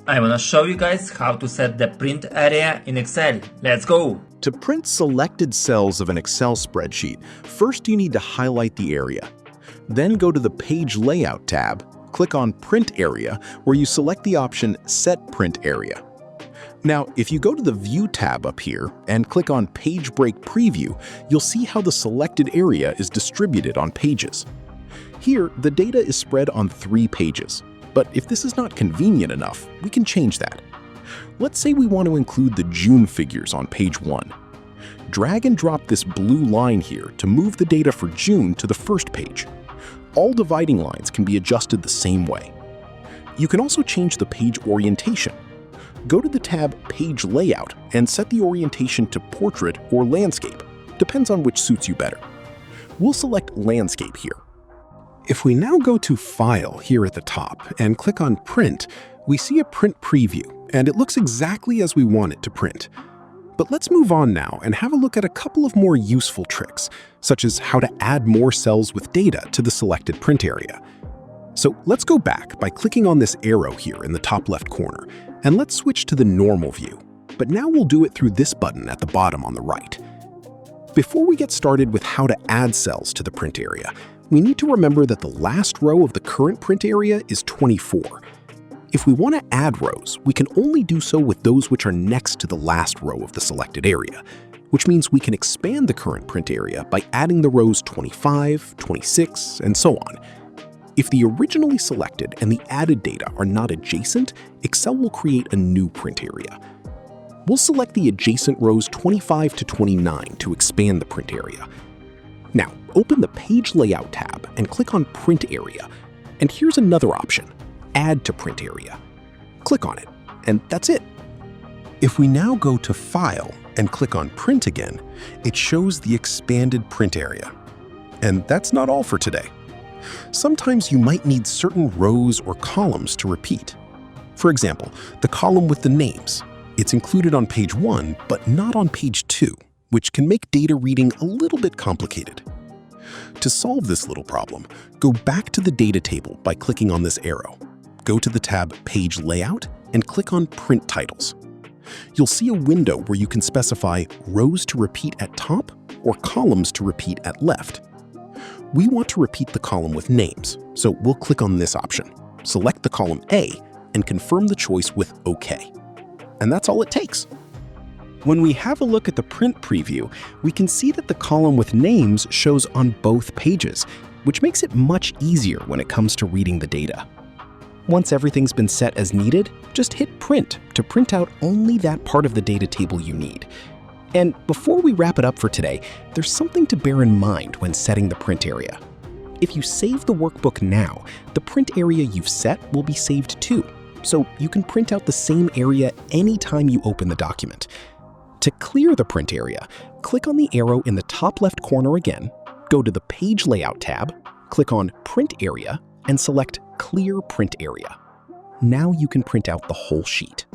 I wanna show you guys how to set the print area in Excel. Let's go! To print selected cells of an Excel spreadsheet, first you need to highlight the area. Then go to the Page Layout tab, click on Print Area, where you select the option Set Print Area. Now, if you go to the View tab up here and click on Page Break Preview, you'll see how the selected area is distributed on pages. Here, the data is spread on 3 pages. But if this is not convenient enough, we can change that. Let's say we want to include the June figures on page 1. Drag and drop this blue line here to move the data for June to the first page. All dividing lines can be adjusted the same way. You can also change the page orientation. Go to the tab Page Layout and set the orientation to Portrait or Landscape. Depends on which suits you better. We'll select Landscape here. If we now go to File here at the top and click on Print, we see a print preview, and it looks exactly as we want it to print. But let's move on now and have a look at a couple of more useful tricks, such as how to add more cells with data to the selected print area. So let's go back by clicking on this arrow here in the top left corner, and let's switch to the normal view. But now we'll do it through this button at the bottom on the right. Before we get started with how to add cells to the print area, we need to remember that the last row of the current print area is 24. If we want to add rows, we can only do so with those which are next to the last row of the selected area, which means we can expand the current print area by adding the rows 25, 26, and so on. If the originally selected and the added data are not adjacent, Excel will create a new print area. We'll select the adjacent rows 25 to 29 to expand the print area. Now, open the Page Layout tab and click on Print Area. And here's another option, Add to Print Area. Click on it, and that's it. If we now go to File and click on Print again, it shows the expanded print area. And that's not all for today. Sometimes you might need certain rows or columns to repeat. For example, the column with the names. It's included on page 1, but not on page 2. Which can make data reading a little bit complicated. To solve this little problem, go back to the data table by clicking on this arrow. Go to the tab Page Layout and click on Print Titles. You'll see a window where you can specify rows to repeat at top or columns to repeat at left. We want to repeat the column with names, so we'll click on this option. Select the column A and confirm the choice with OK. And that's all it takes. When we have a look at the print preview, we can see that the column with names shows on both pages, which makes it much easier when it comes to reading the data. Once everything's been set as needed, just hit Print to print out only that part of the data table you need. And before we wrap it up for today, there's something to bear in mind when setting the print area. If you save the workbook now, the print area you've set will be saved too, so you can print out the same area anytime you open the document. To clear the print area, click on the arrow in the top left corner again, go to the Page Layout tab, click on Print Area, and select Clear Print Area. Now you can print out the whole sheet.